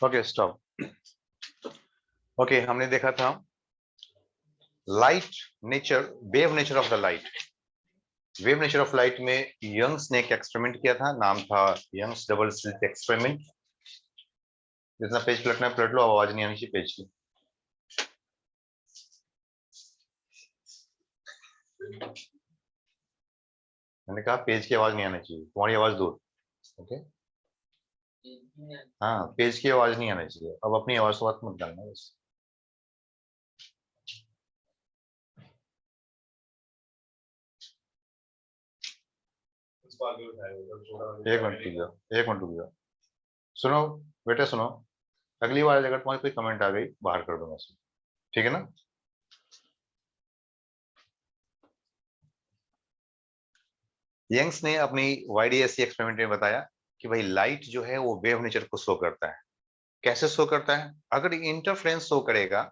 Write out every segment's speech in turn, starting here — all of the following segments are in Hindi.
Okay stop. ओके, हमने देखा था light nature, wave nature of the light. Wave nature of light में यंग्स ने एक एक्सपेरिमेंट किया था, नाम था यंग्स डबल स्लिट एक्सपेरिमेंट। जितना पेज पलटना है पलट लो, आवाज नहीं आनी चाहिए पेज की। मैंने कहा पेज की आवाज नहीं आनी चाहिए, तुम्हारी आवाज दूर। ओके, हाँ, पेज की आवाज नहीं आनी चाहिए। अब अपनी आवाज से बात मत करना बस। एक मिनट रुक जाओ, एक मिनट रुक जाओ। सुनो बेटा, सुनो, अगली बार अगर तुम्हारी कोई कमेंट आ गई बाहर कर दो मैसेज, ठीक है ना? यंग्स ने अपनी YDSC एक्सपेरिमेंट में बताया कि भाई लाइट जो है वो वेव नेचर को शो करता है। कैसे शो करता है? अगर इंटरफ्रेंस शो करेगा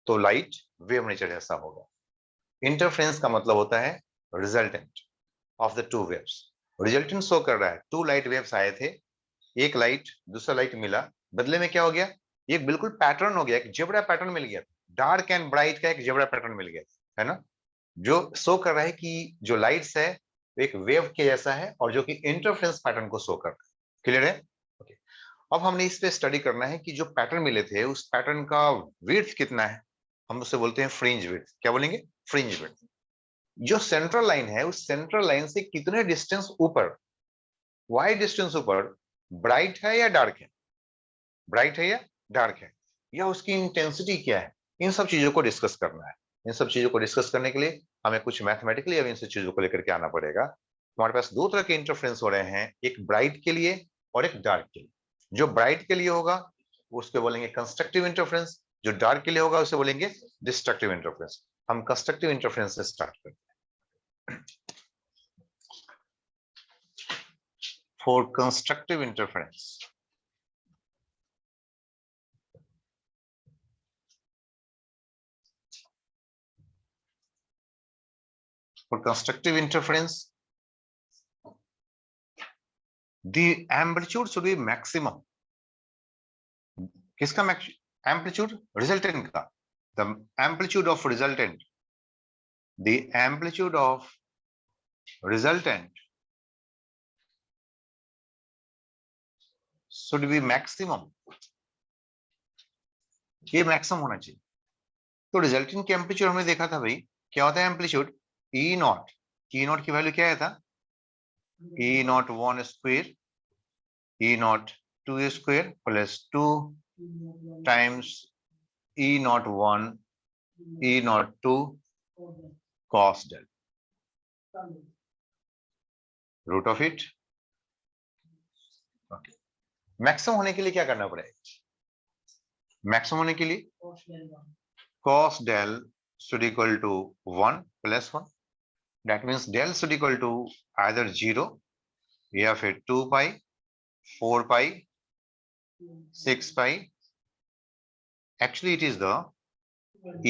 तो लाइट वेव नेचर जैसा होगा। इंटरफ्रेंस का मतलब होता है resultant of the two waves. Resultant show कर रहा है, टू लाइट वेव्स आए थे, एक लाइट दूसरा लाइट मिला, बदले में क्या हो गया? एक बिल्कुल पैटर्न हो गया, एक जेब्रा पैटर्न मिल गया। डार्क एंड ब्राइट का एक जेब्रा पैटर्न मिल गया, है ना? जो शो कर रहा है कि जो लाइट्स है एक वेव के जैसा है, और जो कि इंटरफ्रेंस पैटर्न को शो कर रहा है। क्लियर है? ओके, अब हमने इस पे स्टडी करना है कि जो पैटर्न मिले थे उस पैटर्न का विड्थ कितना है। हम उसे बोलते हैं फ्रिंज विड्थ। क्या बोलेंगे? Fringe width. जो सेंट्रल लाइन है उस सेंट्रल लाइन से कितने डिस्टेंस ऊपर, वाई डिस्टेंस ऊपर ब्राइट है या डार्क है, ब्राइट है या डार्क है, या उसकी इंटेंसिटी क्या है, इन सब चीजों को डिस्कस करना है। इन सब चीजों को डिस्कस करने के लिए हमें कुछ मैथमेटिकली अब इन सब चीजों को लेकर के आना पड़ेगा। हमारे पास दो तरह के इंटरफ्रेंस हो रहे हैं, एक ब्राइट के लिए और एक डार्क के लिए। जो ब्राइट के लिए होगा उसको बोलेंगे कंस्ट्रक्टिव इंटरफ्रेंस, जो डार्क के लिए होगा उसे बोलेंगे डिस्ट्रक्टिव इंटरफ्रेंस। हम कंस्ट्रक्टिव इंटरफ्रेंस से स्टार्ट करते हैं। For constructive interference, for constructive interference the amplitude should be maximum. किसका amplitude? Resultant का। The amplitude of resultant, the amplitude of resultant should be maximum। ये मैक्सिमम होना चाहिए। तो रिजल्टेंट की एम्पलीट्यूड हमने देखा था भाई, क्या होता है amplitude? E naught. E naught की वैल्यू क्या आया था? E naught 1 square, E naught 2 square plus 2 times E naught 1 E naught 2 cos del, root of it. Maximum होने के लिए क्या करना पड़ेगा? मैक्सिमम होने के लिए cos del should equal to 1 plus 1। that means del should equal to either 0 या फिर 2 pi, 4 pi, 6 pi। actually it is the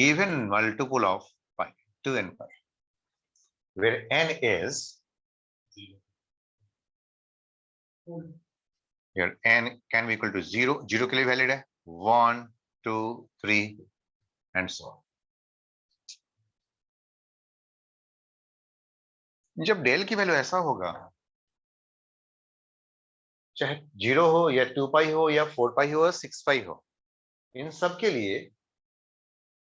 even multiple of pi, 2n pi, where n is here n can be equal to 0, 0 के लिए वैलिड है 1 2 3 and so on। जब डेल की वैल्यू ऐसा होगा, चाहे 0 हो या 2 पाई हो या 4 पाई हो या 6 पाई हो, इन सब के लिए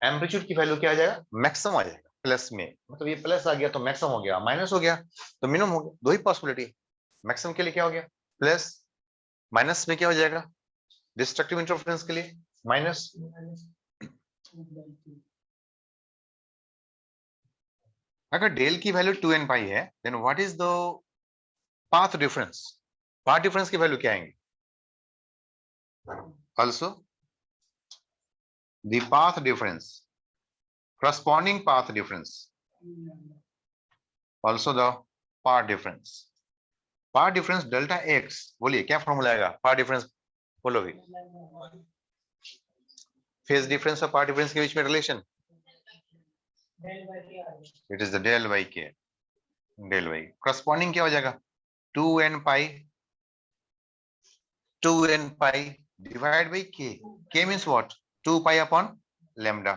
एम्पलीट्यूड की वैल्यू क्या आ जाएगा? मैक्सिमम आ जाएगा। प्लस में मतलब ये प्लस आ गया तो मैक्सिमम हो गया, माइनस हो गया तो मिनिमम हो गया। दो ही पॉसिबिलिटी। मैक्सिमम के लिए क्या हो गया? प्लस, माइनस में क्या हो जाएगा? डिस्ट्रक्टिव इंटरफेरेंस के लिए माइनस। अगर डेल की वैल्यू 2n पाई है, then what is the path difference? Path difference की वैल्यू क्या आएंगे? also the path difference, corresponding path difference, also the path difference। Path difference delta x, बोलिए क्या फॉर्मूला आएगा पाथ डिफरेंस? बोलो भी। फेज डिफरेंस और पाथ डिफरेंस के बीच में relation, it is the del by k. Del y. Corresponding क्या हो जाएगा? 2n pi, 2n pi divide by k। k means what? 2 pi upon lambda.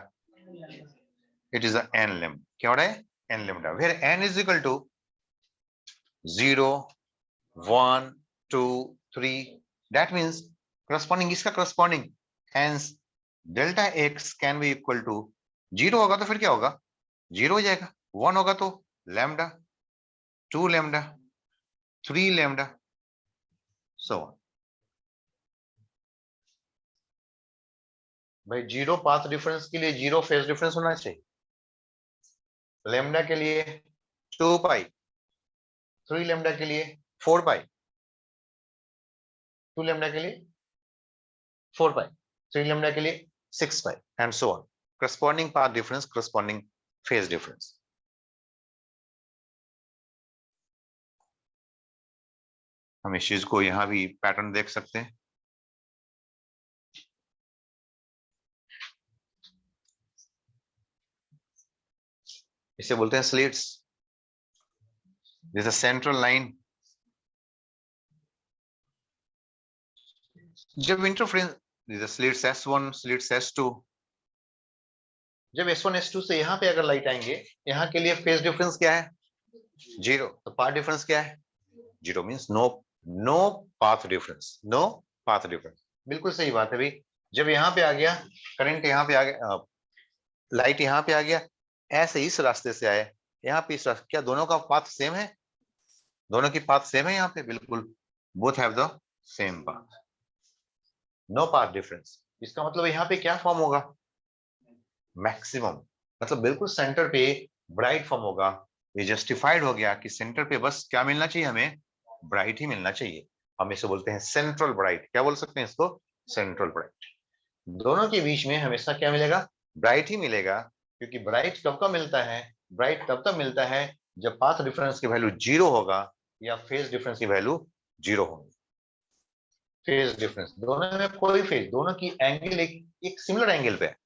It is n lambda. क्या हो रहा है? n lambda, where n is equal to 0, 1, 2, 3। That means corresponding, इसका corresponding, hence delta x can be equal to 0 होगा तो फिर क्या होगा? 0 हो जाएगा। 1 होगा तो लैम्डा, 2 लैम्डा, 3 लैम्डा, सो भाई 0 पाथ डिफरेंस के लिए 0 फेज डिफरेंस होना चाहिए। लैम्डा के लिए 2 पाई, 3 लैम्डा के लिए 4 पाई, 2 लैम्डा के लिए 4 पाई, 3 लैम्डा के लिए 6 pi, and so on. Corresponding path difference, corresponding phase difference. हम इस चीज को यहां भी पैटर्न देख सकते हैं। इसे बोलते हैं slits. This is central line. जब interference, this is slits S1, slits S2। जब S1 S2 से यहां पे अगर लाइट आएंगे, यहां के लिए फेज डिफरेंस क्या है? 0। तो पाथ डिफरेंस क्या है? 0 means no, no path difference, no path difference. बिल्कुल सही बात है भाई। जब यहाँ पे आ गया करंट, यहाँ पे आ गया लाइट, यहाँ पे आ गया, ऐसे इस रास्ते से आए, यहाँ पे इस रास्ते, क्या दोनों का पाथ सेम है? दोनों की पाथ सेम है यहाँ पे, बिल्कुल। Both have the same path, no path difference. इसका मतलब यहाँ पे क्या फॉर्म होगा? मैक्सिमम। मतलब बिल्कुल सेंटर पे ब्राइट फॉर्म होगा। ये जस्टिफाइड हो गया कि सेंटर पे बस क्या मिलना चाहिए हमें? ब्राइट ही मिलना चाहिए। हम इसे बोलते हैं सेंट्रल ब्राइट। क्या बोल सकते हैं इसको? Central bright. दोनों के बीच में हमेशा क्या मिलेगा? ब्राइट ही मिलेगा। क्योंकि ब्राइट कब कब मिलता है? ब्राइट तब तक मिलता है जब पाथ डिफरेंस की वैल्यू 0 होगा या फेज डिफरेंस की वैल्यू 0 होगी। फेज डिफरेंस, दोनों में कोई फेज, दोनों की एंगल एक सिमिलर एंगल पे है।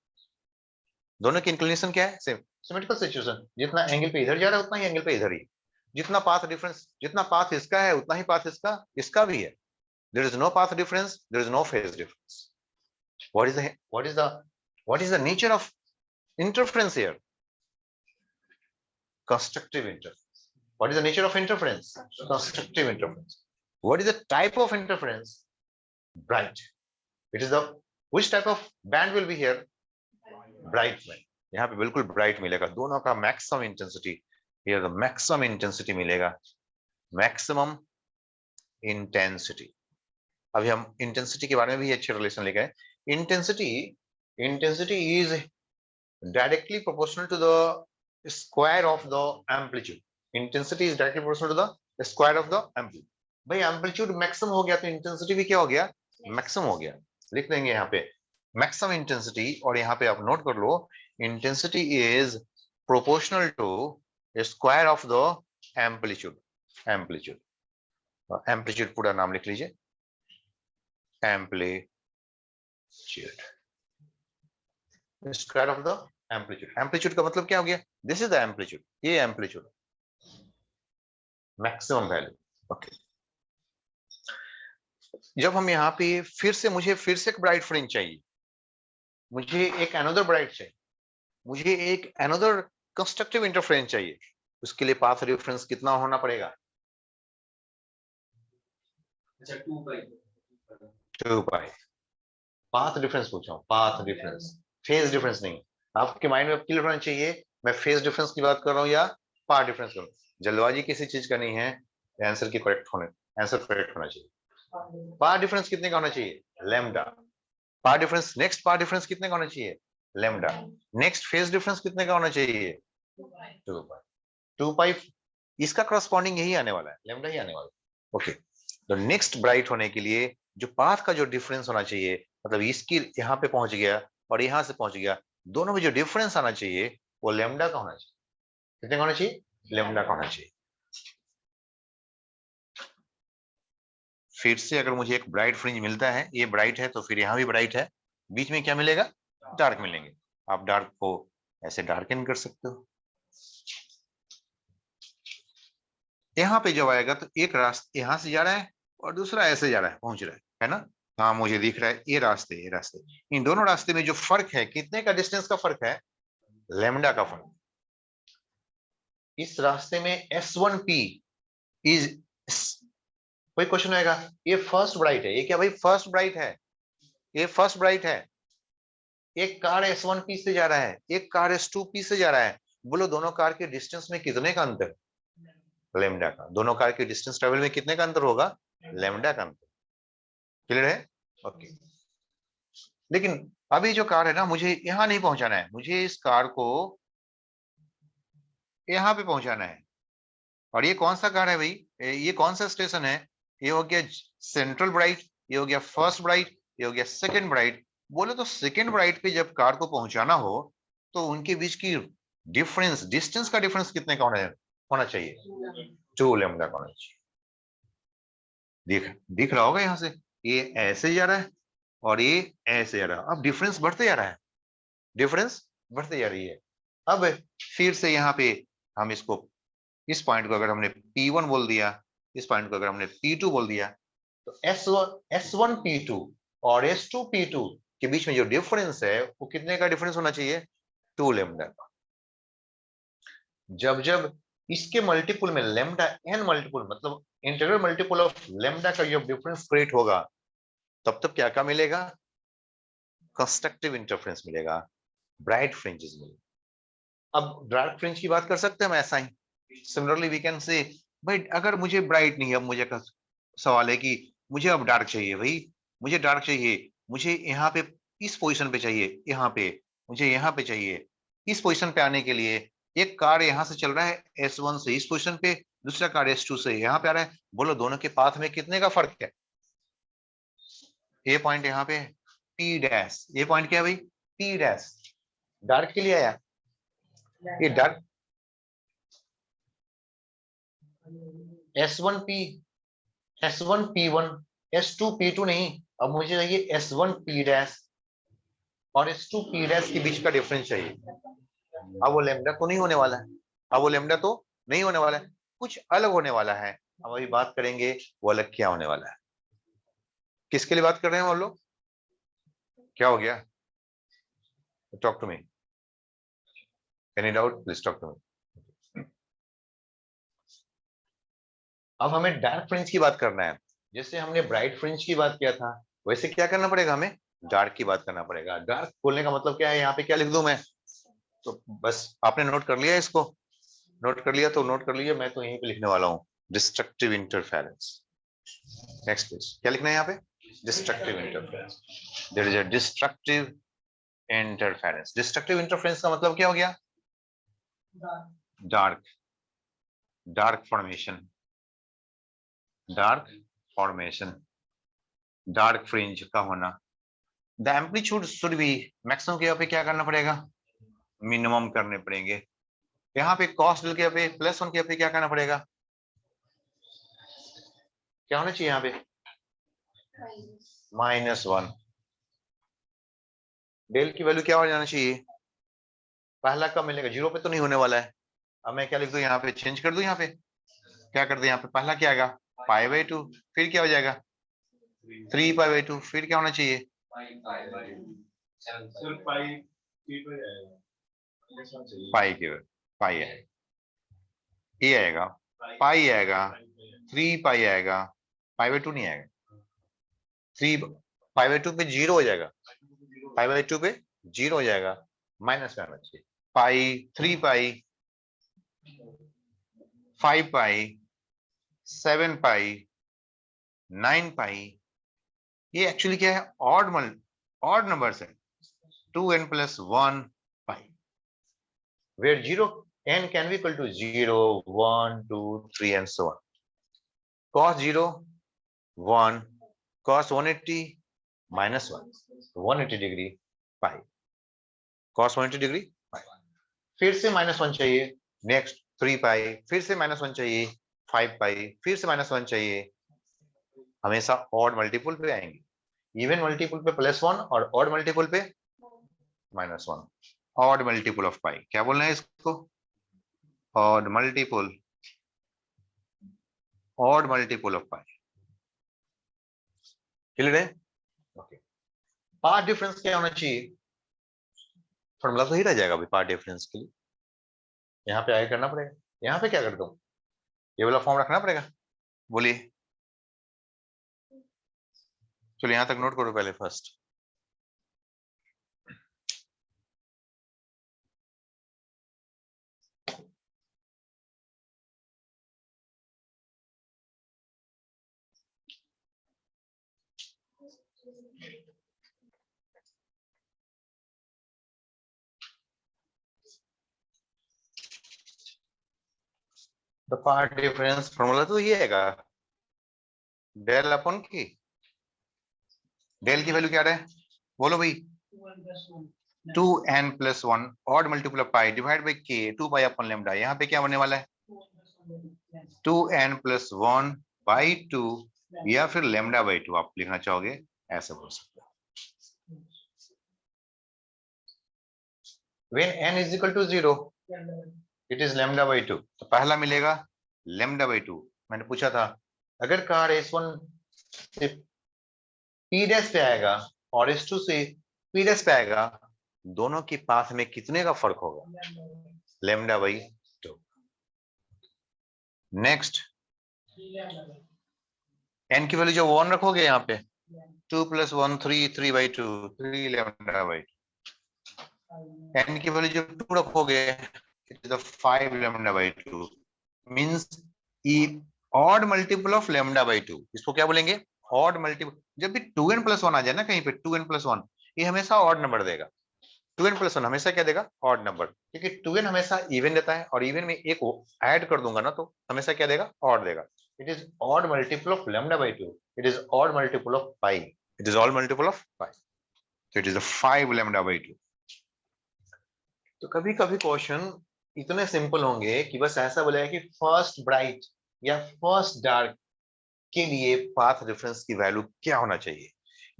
दोनों की इंक्लिनेशन क्या है? Same, symmetrical situation. जितना एंगल पे इधर जा रहा है उतना ही एंगल पे इधर ही। जितना पाथ डिफरेंस, जितना पाथ इसका है उतना ही पाथ इसका इसका भी है। There is no path difference, there is no phase difference. What is the what is the what is the nature of interference here? Constructive interference. What is the nature of interference? Constructive interference. What is the type of interference? Bright. It is the, which type of band will be here? Bright band. यहाँ पे बिल्कुल ब्राइट मिलेगा। दोनों का maximum intensity, here the maximum intensity मिलेगा। Maximum intensity. अभी हम इंटेंसिटी के बारे में भी अच्छे रिलेशन लेके आए। Intensity, intensity is directly proportional to the square of the amplitude. Intensity is directly proportional to the square of the amplitude. भाई एम्पलीट्यूड मैक्सिमम हो गया तो इंटेंसिटी भी क्या हो गया? मैक्सिमम हो गया। लिख देंगे यहाँ पे मैक्सिमम इंटेंसिटी, और यहाँ पे आप नोट कर लो, intensity is proportional to square of the amplitude. Amplitude, amplitude पूरा नाम लिख लीजिए, amplitude, square of the amplitude. Amplitude का मतलब क्या हो गया? दिस इज द एम्पलीट्यूड, ये एम्पलीट्यूड मैक्सिमम वैल्यू। ओके। जब हम यहाँ पे फिर से, मुझे फिर से एक ब्राइट फ्रिंज चाहिए, मुझे एक अनदर ब्राइट चाहिए, मुझे एक अनदर कंस्ट्रक्टिव इंटरफेरेंस चाहिए, उसके लिए पाथ डिफरेंस कितना होना पड़ेगा? 2 पाई। पाथ डिफरेंस पूछा हूं, पाथ डिफरेंस, फेज डिफरेंस नहीं। आपके माइंड में क्लियर होना चाहिए मैं फेज डिफरेंस की बात कर रहा हूं या पाथ डिफरेंस कर रहा हूं। जल्दबाजी किसी चीज का नहीं है, आंसर की करेक्ट होने, आंसर करेक्ट होना चाहिए। पाथ डिफरेंस कितने का होना चाहिए? Lambda. Path difference, next path difference कितने का होना चाहिए? लैम्डा। नेक्स्ट फेज डिफरेंस कितने का होना चाहिए? 2 पाई। 2 पाई, इसका करस्पॉन्डिंग यही आने वाला है, लैम्डा ही आने वाला है। ओके। तो नेक्स्ट ब्राइट होने के लिए जो पाथ का जो डिफरेंस होना चाहिए, मतलब इसकी यहाँ पे पहुंच गया और यहाँ से पहुंच गया, दोनों में जो डिफरेंस आना चाहिए वो लैम्डा का होना चाहिए। कितने का होना चाहिए? लैम्डा का होना चाहिए। फिर से अगर मुझे एक ब्राइट फ्रिंज मिलता है, ये ब्राइट है तो फिर यहाँ भी ब्राइट है, बीच में क्या मिलेगा? डार्क मिलेंगे। आप डार्क को ऐसे डार्कन कर सकते हो। यहाँ पे जब आएगा तो एक रास्ता यहाँ से जा रहा है और दूसरा ऐसे जा रहा है, पहुंच रहा है ना। हाँ मुझे दिख रहा है ये रास्ते, इन दोनों रास्ते में जो फर्क है, कितने का डिस्टेंस का फर्क है, लेमडा का फर्क। इस रास्ते में S1P इज, कोई क्वेश्चन आएगा, ये फर्स्ट ब्राइट है, ये क्या भाई फर्स्ट ब्राइट है, ये फर्स्ट ब्राइट है। एक कार S1P से जा रहा है, एक कार S2P से जा रहा है, बोलो दोनों कार के डिस्टेंस में कितने का अंतर, लेमडा का। दोनों कार के डिस्टेंस ट्रेवल में कितने का अंतर होगा, लेमडा का अंतर। क्लियर है? ओके। लेकिन अभी जो कार है ना, मुझे यहां नहीं पहुंचाना है, मुझे इस कार को यहां पे पहुंचाना है। और ये कौन सा कार है भाई, ये कौन सा स्टेशन है, ये हो गया सेंट्रल ब्राइट, ये हो गया फर्स्ट ब्राइट, ये हो गया सेकंड ब्राइट। बोले तो सेकंड ब्राइट पे जब कार को पहुंचाना हो तो उनके बीच की डिफरेंस, डिस्टेंस का डिफरेंस कितने का होना चाहिए, 2 लेमडा का होना चाहिए। दिख रहा होगा यहां से, ये ऐसे जा रहा है और ये ऐसे जा रहा है, अब डिफरेंस बढ़ते जा रहा है, डिफरेंस बढ़ते जा रही है। अब फिर से यहाँ पे हम इसको, इस पॉइंट को अगर हमने P1 बोल दिया, इस पॉइंट को अगर हमने P2 बोल दिया, तो S1 P2 और S2 P2 के बीच में जो डिफरेंस है वो कितने का डिफरेंस होना चाहिए, 2 लेमडा का। जब जब इसके मल्टीपल में लेमडा n मल्टीपल, मतलब इंटीग्रल मल्टीपल ऑफ लेमडा का जब डिफरेंस क्रिएट होगा, तब तक क्या क्या मिलेगा, कंस्ट्रक्टिव इंटरफेरेंस मिलेगा, ब्राइट फ्रिंजेस मिलेगा। अब डार्क फ्रिंज की बात कर सकते हैं हम ऐसा ही, सिमिलरली वी कैन से भाई अगर मुझे ब्राइट नहीं है, अब मुझे सवाल है कि मुझे अब डार्क चाहिए भाई, मुझे डार्क चाहिए, मुझे यहाँ पे इस पोजीशन पे चाहिए, यहाँ पे मुझे यहाँ पे चाहिए। इस पोजीशन पे आने के लिए एक कार यहाँ से चल रहा है S1 से इस पोजीशन पे, दूसरा कार S2 से यहाँ पे आ रहा है, बोलो दोनों के पाथ में कितने का फर्क है। ये पॉइंट यहाँ पे P डैश, ये पॉइंट क्या है भाई, P डैश, डार्क के लिए आया ये डार्क, S1P, S1P1, S2P2 नहीं, अब मुझे चाहिए S1P डैश और S2P डैश के बीच का डिफरेंस चाहिए। अब वो लेमडा तो नहीं होने वाला है, अब वो लेमडा तो नहीं होने वाला है, कुछ अलग होने वाला है। हम अभी बात करेंगे वो अलग क्या होने वाला है। किसके लिए बात कर रहे हैं हम लोग, क्या हो गया, talk to me, any doubt please talk to me. अब हमें डार्क फ्रिंज की बात करना है, जैसे हमने ब्राइट फ्रिंज की बात किया था, वैसे क्या करना पड़ेगा, हमें डार्क की बात करना पड़ेगा। डार्क बोलने का मतलब क्या है, यहाँ पे क्या लिख दूं मैं, तो बस आपने नोट कर लिया इसको, नोट कर लिया तो नोट कर लिया, मैं तो यहीं पे लिखने वाला हूँ, डिस्ट्रक्टिव इंटरफेरेंस। नेक्स्ट प्लीज, क्या लिखना है यहाँ पे, destructive interference. There is a destructive interference. Destructive interference का मतलब क्या हो गया, dark, dark formation, dark formation, dark fringe का होना। The amplitude should be maximum के यहाँ पे क्या करना पड़ेगा, मिनिमम करने पड़ेंगे। यहाँ पे कॉस्ट के यहाँ पे +1 के यहाँ पे क्या करना पड़ेगा, क्या होना चाहिए यहाँ पे, -1। डेल की वैल्यू क्या हो जाना चाहिए, पहला कब मिलेगा, 0 पे तो नहीं होने वाला है। अब मैं क्या लिख दूं यहाँ पे, चेंज कर दूं, यहाँ पे क्या कर दे, यहाँ पे पहला क्या आएगा π/2, फिर क्या हो जाएगा 3π/2, फिर क्या होना चाहिए, पाई के पाई है, ये आएगा पाई आएगा, 3π आएगा, π/2 नहीं आएगा, 3π/2 पे 0 हो जाएगा, π/2 पे 0 हो जाएगा, माइनस में आना चाहिए, पाई, 3π, 5π, 7π, 9π। ये एक्चुअली क्या है, ऑड नंबर्स है, 2n + 1 π, where 0 n can be equal to 0, 1, 2, 3 and so on. Cos 0 1, cos 180 -1, 180 degree pi, cos 180 degree pi, फिर से -1 चाहिए, नेक्स्ट 3π, फिर से -1 चाहिए, 5π, फिर से -1 चाहिए। हमेशा ऑड मल्टीपल पे आएंगे, इवन मल्टीपल पे +1 और ऑड मल्टीपल पे -1। ऑड मल्टीपल ऑफ पाई, क्या बोलना है इसको, odd multiple odd multiple of pi. Clear है? ओके। पाथ डिफरेंस क्या होना चाहिए? फॉर्मूला तो ही रह जाएगा भाई पाथ डिफरेंस के लिए। यहाँ पे आगे करना पड़ेगा। यहाँ पे क्या करता हूँ, ये वाला फॉर्म रखना पड़ेगा। बोलिए, चलो यहां तक नोट करो पहले first. The path difference formula तो ये हैगा, डेल अपन की, डेल की वैल्यू क्या है, बोलो भाई, 2n+1 odd multiple of pi divide by के 2 पाई अपन लेमडा। यहाँ पे क्या बनने वाला है, 2n+1 बाई 2 या फिर लेमडा बाई 2 आप लिखना चाहोगे, ऐसे बोल सकते हो। When n is equal to 0 it is lambda by 2। तो पहला मिलेगा lambda by 2। मैंने पूछा था अगर कार S1 से P डैश पे आएगा और S2 से P डैश पे आएगा, दोनों की पाथ में कितने का फर्क होगा, lambda by 2। नेक्स्ट n की वैल्यू जो 1 रखोगे यहाँ पे 2 + 1 3 3 by 2 3 lambda by 2। n की वैल्यू जो 2 रखोगे it is the 5 lambda by 2 means e odd multiple of lambda by 2। इसको क्या बोलेंगे, odd multiple। जब भी 2n+1 आ जाए ना कहीं पे 2n+1, ये हमेशा odd नंबर देगा। 2n+1 हमेशा क्या देगा, odd नंबर, क्योंकि 2n हमेशा इवन देता है और इवन में एक ऐड कर दूंगा ना तो हमेशा क्या देगा, odd देगा। It is odd multiple of lambda by 2, it is odd multiple of pi, it is odd multiple of pi, so it is a 5 lambda by 2। तो कभी कभी क्वेश्चन इतने सिंपल होंगे कि बस ऐसा बोलेगा कि फर्स्ट ब्राइट या फर्स्ट डार्क के लिए पाथ डिफरेंस की वैल्यू क्या होना चाहिए,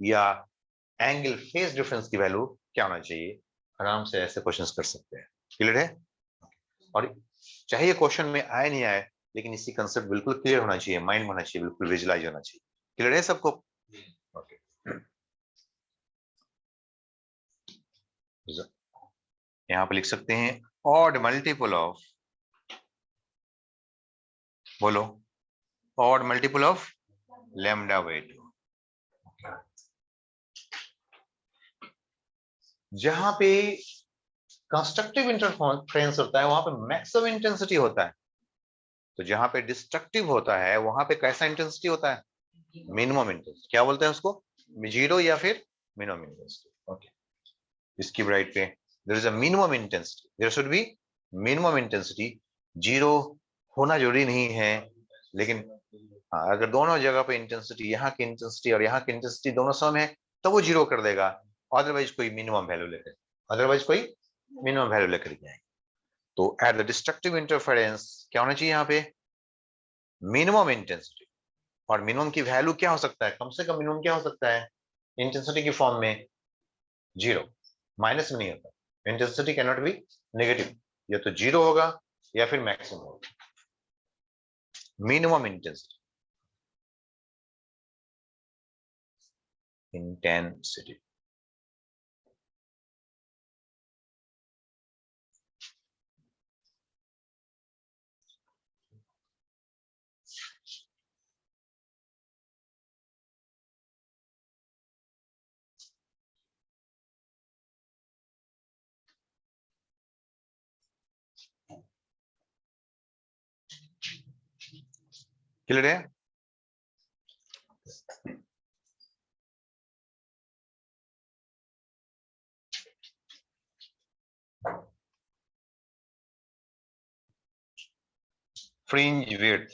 या एंगल फेस डिफरेंस की वैल्यू क्या होना चाहिए। आराम से ऐसे क्वेश्चंस कर सकते हैं। क्लियर है? और चाहे ये क्वेश्चन में आए नहीं आए, लेकिन इसी कंसेप्ट बिल्कुल क्लियर होना चाहिए, माइंड में होना चाहिए, बिल्कुल विजुअलाइज होना चाहिए। क्लियर है सबको? ओके। यहां पे लिख सकते हैं ऑड मल्टीपल ऑफ, बोलो, odd multiple of lambda by 2। जहां पे कंस्ट्रक्टिव इंटरफेरेंस होता है वहां पे मैक्सिमम इंटेंसिटी होता है, तो जहां पे डिस्ट्रक्टिव होता है वहां पे कैसा इंटेंसिटी होता है, मिनिमम इंटेंसिटी। क्या बोलते हैं उसको, 0 या फिर मिनिमम इंटेंसिटी। ओके, इसकी राइट पे there is a minimum intensity, there should be minimum intensity. 0 होना जरूरी नहीं है, लेकिन हाँ, अगर दोनों जगह पे इंटेंसिटी, यहाँ की इंटेंसिटी और यहाँ की इंटेंसिटी दोनों सम है तो वो 0 कर देगा, अदरवाइज कोई मिनिमम वैल्यू लेकर, अदरवाइज कोई मिनिमम वैल्यू लेकर जाएंगे। तो एट द डिस्ट्रक्टिव इंटरफेरेंस क्या होना चाहिए यहाँ पे, मिनिमम इंटेंसिटी। और मिनिमम की वैल्यू क्या हो सकता है, कम से कम मिनिमम क्या हो सकता है इंटेंसिटी की फॉर्म में, 0, माइनस में नहीं होता। Intensity can not be negative, या तो 0 होगा या फिर मैक्सिमम होगा, मिनिमम इंटेंसिटी, इंटेंसिटी। क्लियर है? फ्रिंज विड्थ,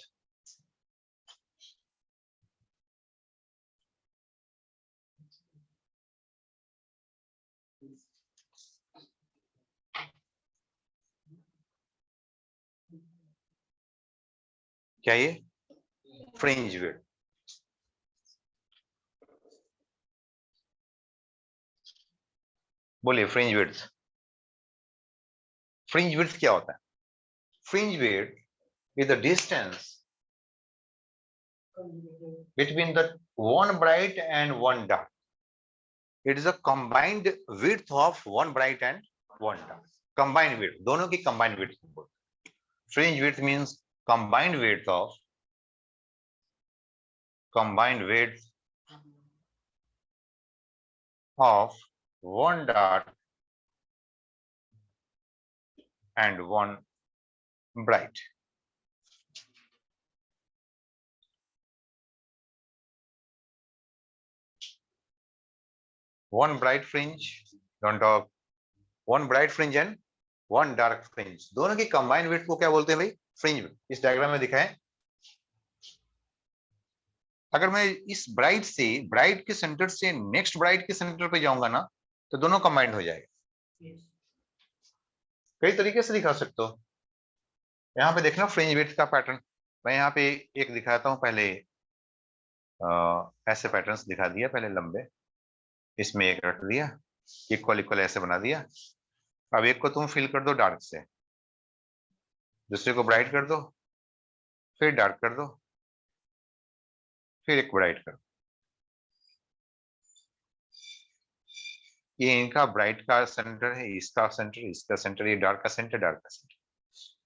क्या ये फ्रिंज विड्थ, बोलिए फ्रिंज विड्थ। फ्रिंज विड्थ क्या होता है, fringe width is the distance between the one bright and one dark. It is a combined width of one bright and one dark. Combined width, दोनों की combined width. Fringe width means combined width of one dark and one bright. One bright fringe, don't talk. One bright fringe and one dark fringe. दोनों की combined width को क्या बोलते हैं भाई? Fringe width. इस डायग्राम में दिखाएं. अगर मैं इस ब्राइट से ब्राइट के सेंटर से नेक्स्ट ब्राइट के सेंटर पे जाऊंगा ना, तो दोनों कंबाइंड हो जाएगा. कई तरीके से दिखा सकते हो. यहाँ पे देखना फ्रिंज विड्थ का पैटर्न. मैं यहाँ पे एक दिखाता हूँ. पहले ऐसे पैटर्न्स दिखा दिया, पहले लंबे, इसमें एक रख दिया, इक्वल इक्वल ऐसे बना दिया. अब एक को तुम फिल कर दो डार्क से, दूसरे को ब्राइट कर दो, फिर डार्क कर दो, फिर एक ब्राइट कर दो. ये इनका ब्राइट का सेंटर है, इसका सेंटर, इसका सेंटर, ये डार्क का सेंटर, डार्क का सेंटर.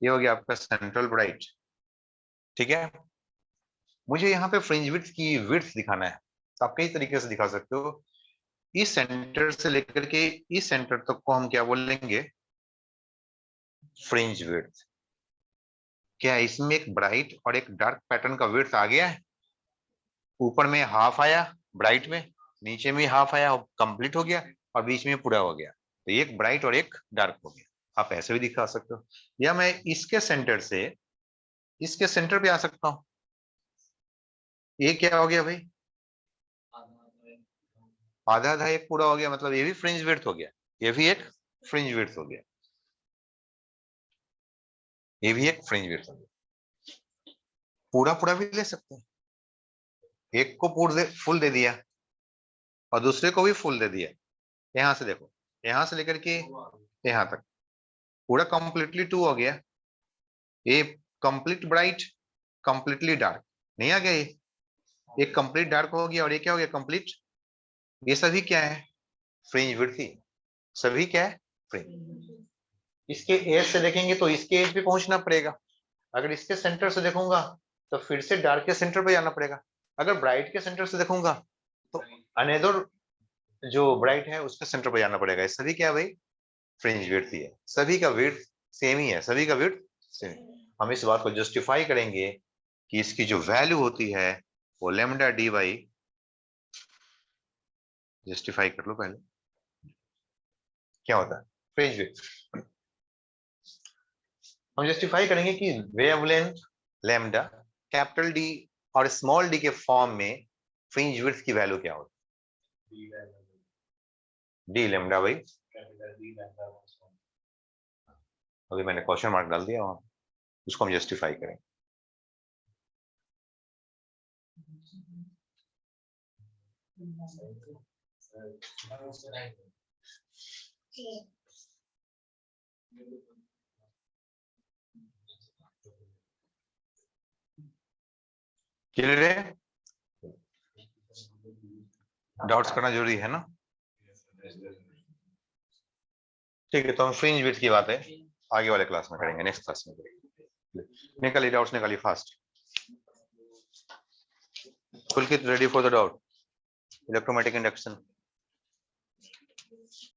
ये हो गया आपका सेंट्रल ब्राइट. ठीक है. मुझे यहाँ पे फ्रिंज विड्थ की विड्थ दिखाना है, तो आप कई तरीके से दिखा सकते हो. इस सेंटर से लेकर के इस सेंटर तक को हम क्या बोलेंगे? Fringe width. क्या इसमें एक ब्राइट और एक डार्क पैटर्न का विड्थ आ गया है? ऊपर में हाफ आया ब्राइट में, नीचे में हाफ आया, कंप्लीट हो गया, और बीच में पूरा हो गया. तो एक ब्राइट और एक डार्क हो गया. आप ऐसे भी दिखा सकते हो. या मैं इसके सेंटर से इसके सेंटर पे आ सकता हूं. ये क्या हो गया भाई? आधा आधा, एक पूरा हो गया. मतलब ये भी फ्रिंज विड्थ हो गया, ये भी एक फ्रिंज विड्थ हो गया, ये भी एक फ्रिंज विड्थ हो गया. पूरा पूरा भी ले सकते हैं. एक को फुल दे दिया और दूसरे को भी फुल दे दिया. यहां से देखो, यहां से लेकर के यहां तक पूरा कंप्लीटली 2 हो गया. ये कंप्लीट ब्राइट, कंप्लीटली डार्क नहीं आ गया. ये कंप्लीट डार्क हो गया, और ये क्या हो गया? कंप्लीट. ये सभी क्या है? फ्रिंज विड्थ ही. सभी क्या है? फ्रिंज. इसके एज से देखेंगे तो इसके एज पे पहुंचना पड़ेगा. अगर इसके सेंटर से देखूंगा तो फिर से डार्क के सेंटर पे जाना पड़ेगा. अगर ब्राइट के सेंटर से देखूंगा तो अनदर जो ब्राइट है उसके सेंटर पे जाना पड़ेगा. सभी क्या है भाई? फ्रिंज विड्थ ही है. सभी का विड्थ सेम ही है, सभी का विड्थ सेम. हम इस बात को जस्टिफाई करेंगे कि इसकी जो वैल्यू होती है वो लैम्डा डी बाई, जस्टिफाई कर लो पहले, क्या होता है? Fringe width. हम जस्टिफाई करेंगे कि वेवलेंथ लैम्डा कैपिटल डी और स्मॉल डी के फॉर्म में फ्रिंज विड्थ की वैल्यू क्या होती है? डी लैम्डा बाई, अभी मैंने क्वेश्चन मार्क डाल दिया वहां, उसको हम जस्टिफाई करें. क्लियर है? डाउट्स करना जरूरी है ना? ठीक है. तो हम फ्रिंज विड्थ की बात है आगे वाले क्लास में करेंगे, नेक्स्ट क्लास में करेंगे. निकालिए डाउट्स, निकालिए fast. Pulkit, ready for the doubt? Electromagnetic induction.